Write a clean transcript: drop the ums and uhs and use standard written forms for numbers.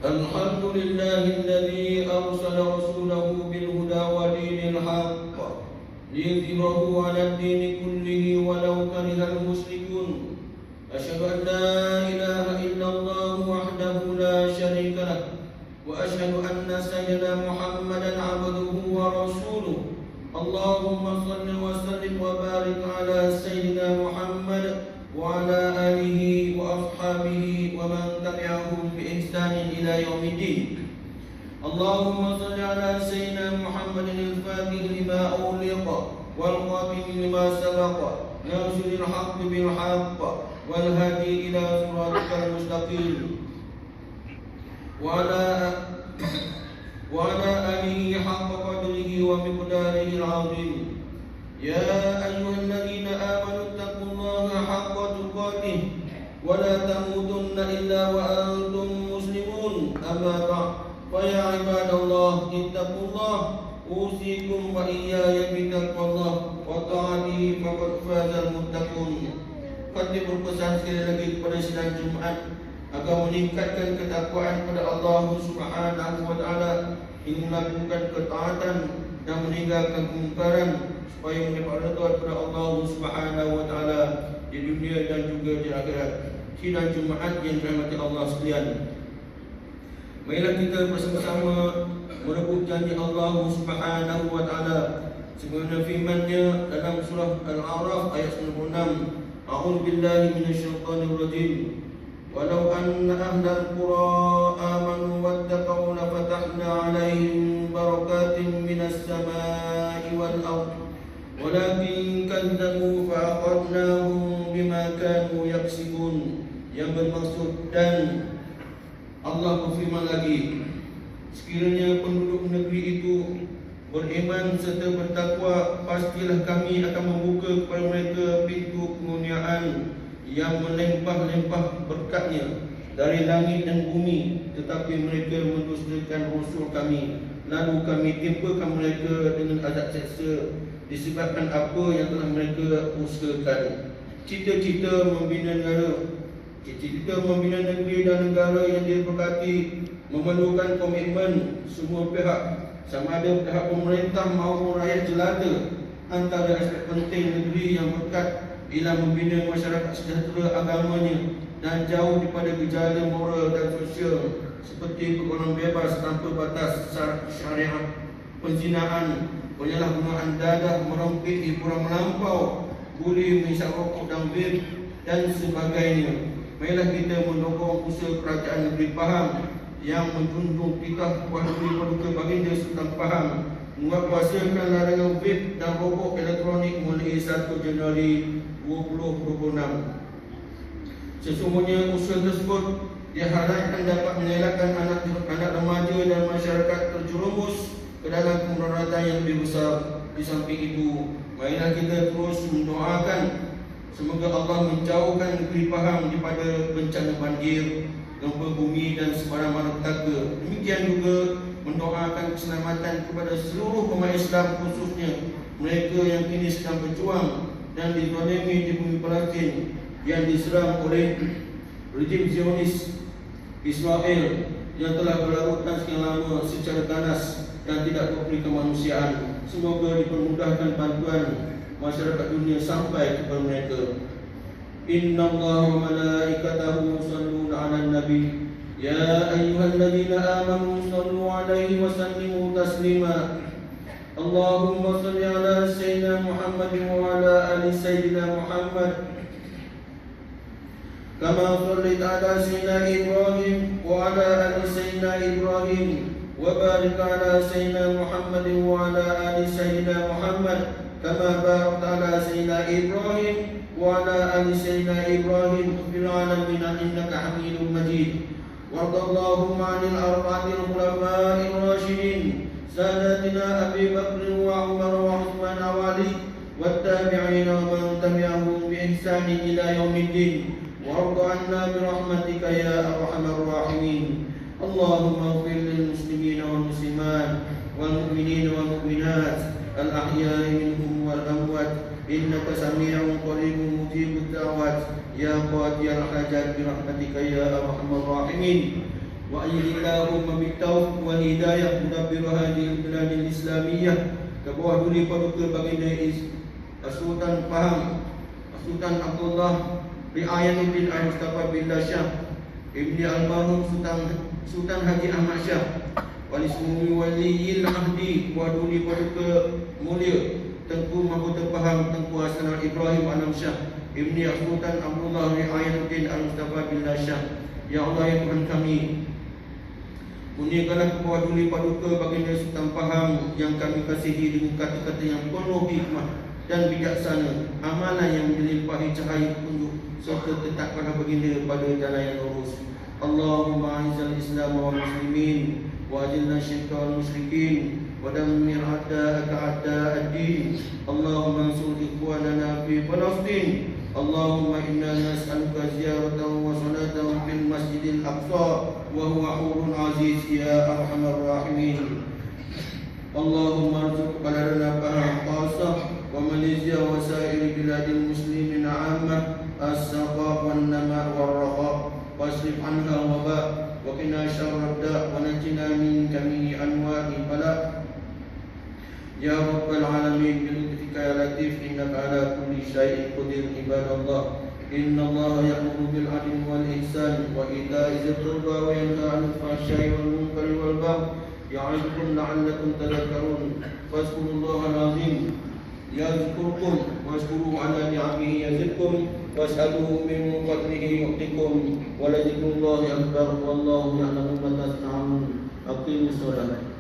الحمد لله الذي أرسل رسوله بالهدى ودين الحق ليظهره على الدين كله ولو كره المشركون. أشهد أن لا إله إلا الله وحده لا شريك له، وأشهد أن سيدنا محمدا عبده ورسوله. اللهم صل وسلم وبارك على سيدنا محمد وعلى آله وأصحابه ومن تبعهم بإحسان إلى يوم الدين. اللهم صل على سيدنا محمد الفاتح لما أغلق والخاتم لما سبق ناصر الحق بالحق والهادي إلى صراطك المستقيم وعلى آله حق قدره ومقداره العظيم. يا أيها الذين آمنوا اتقوا الله حق تقاته ولا تموتن إلا وأنتم مسلمون. أما بعد، فيا عباد الله اتقوا الله، أوصيكم وإياي بتقوى الله وطاعته فقد فاز المتقون. Kami berpesan sekali lagi kepada sidang Jumaat agar meningkatkan ketakwaan kepada Allah Subhanahu wa taala, ingin melakukan ketaatan dan meninggalkan kemungkaran supaya mendapat redha kepada Allah Subhanahu wa taala di dunia dan juga di akhirat. Sidang Jumaat yang dirahmati Allah sekalian, marilah kita bersama-sama merebut janji Allah Subhanahu wa taala sebagaimana firman-Nya dalam surah Al-A'raf ayat 96. A'udzu billahi minasyaitonir rajim. Walau anna ahlal qura amanu wattaqaw lafatahna 'alaihim barakatin minas samaa'i wal ardh walakin kadzabu fa'aqadnahum bima kanu yaksibun. Yang bermaksud, dan Allah berfirman lagi, sekiranya penduduk negeri itu beriman serta bertakwa, pastilah kami akan membuka kepada mereka pintu kemuliaan yang melimpah-limpah berkatnya dari langit dan bumi, tetapi mereka mendustakan Rasul kami, lalu kami timpakan mereka dengan azab seksa disebabkan apa yang telah mereka usahakan. Cita-cita membina negeri dan negara yang diberkati memerlukan komitmen semua pihak, sama ada pihak pemerintah maupun rakyat jelata. Antara aspek penting negeri yang berkat ialah membina masyarakat sejahtera agamanya dan jauh daripada gejala moral dan sosial seperti pergaulan bebas tanpa batas syariat, penzinaan, penyalahgunaan dadah, merompit, hiburan melampau, buli, menghisap rokok dan vape dan sebagainya. Marilah kita mendukung usaha kerajaan negeri Pahang yang menjunjung titah Puan Negeri Paduka Baginda Sultan Pahang menguatkuasakan larangan vape dan rokok elektronik mulai 1 Januari 2026. Sesungguhnya usaha tersebut diharapkan dapat mengelakkan anak remaja dan masyarakat terjerumus ke dalam kemudaratan yang lebih besar. Di samping itu, marilah kita terus mendoakan semoga Allah menjauhkan negeri Pahang daripada bencana banjir, gempa bumi dan sebarang malapetaka. Demikian juga mendoakan keselamatan kepada seluruh umat Islam, khususnya mereka yang kini sedang berjuang dan dizalimi di bumi Palestin yang diserang oleh rejim Zionis Israel yang telah berlarutkan sekian lama secara ganas dan tidak beri kemanusiaan. Semoga dipermudahkan bantuan masyarakat dunia sampai kepada mereka. Inna Allah wa malaikatahu yusalluna 'alan nabi ya ayyuhalladzina amanu sallu 'alaihi wa sallimu taslima. Allahumma salli 'ala sayyidina Muhammad wa 'ala ali sayyidina Muhammad kama sallaita 'ala sayyidina Ibrahim wa 'ala ali sayyidina Ibrahim wa barik 'ala sayyidina Muhammad wa 'ala ali sayyidina Muhammad kama barakta 'ala sayyidina Ibrahim وعلى آل سيدنا إبراهيم في العالمين إنك حميد مجيد. وارض اللهم عن الأربعة الخلفاء الراشدين ساداتنا أبي بكر وعمر وعثمان وعلي والتابعين ومن تبعهم بإحسان إلى يوم الدين. وارض عنا برحمتك يا أرحم الراحمين. اللهم اغفر للمسلمين والمسلمات والمؤمنين والمؤمنات الأحياء منهم والأموات إنك سميع قريب مجيب الدعوات يا قاضي الحاجات برحمتك يا أرحم الراحمين. وأيد اللهم بالتوفيق والهداية مدبر هذه البلاد الإسلامية كبوah duli paduka baginda Sultan Pahang Sultan Abdullah Ri'ayatuddin Al-Mustafa Billah Shah Ibni Almarhum Sultan Haji Ahmad Shah Wali Sumi Waliyil Ahdi buah duli paduka mulia Tengku Mahkota Pahang Tengku Hasan Ibrahim Anam Shah Ibni Sultan Abdullah Ri'ayatuddin Al-Mustafa Billah Shah. Ya Allah ya Tuhan kami, kurniakanlah kebawah duli paduka baginda Sultan Pahang yang kami kasihi dengan kata-kata yang penuh hikmah dan bijaksana, amalan yang melimpahi cahaya petunjuk, serta tetapkanlah baginda pada jalan yang lurus. Allahumma a'izzal Islam wal muslimin wa ajilna syirka wal musyrikin wa dammir a'da'aka a'da'ad-din. Allahumma ansur ikhwanana fi Palestin. Allahumma inna nas'aluka ziyaratan wa salatan fil Masjidil Aqsa wa huwa hurun aziz ya arhamar rahimin. Allahumma arzuq baladana Pahang khasah wa Malaysia wa sa'iri biladil muslimin 'ammah as-saqa wan nama' war raqa wasrif anha waba wa qina syarrad da' wa najina min jami'i anwa'i bala ya rabbal alamin bi ya latif innaka ala kulli syai'in qadir. Ibadallah, innallaha ya'muru bil 'adli wal ihsan wa ita'i dzil qurba wa yanha 'anil fahsya'i wal munkari wal baghi ya'idukum la'allakum tadhakkarun. Fazkurullaha al-'azim yadhkurkum washkuruhu 'ala ni'amihi yazidkum was'aluhu min fadlihi yu'tikum wa la dzikrullahi akbar wallahu ya'lamu ma tasna'un. Aqimus shalah.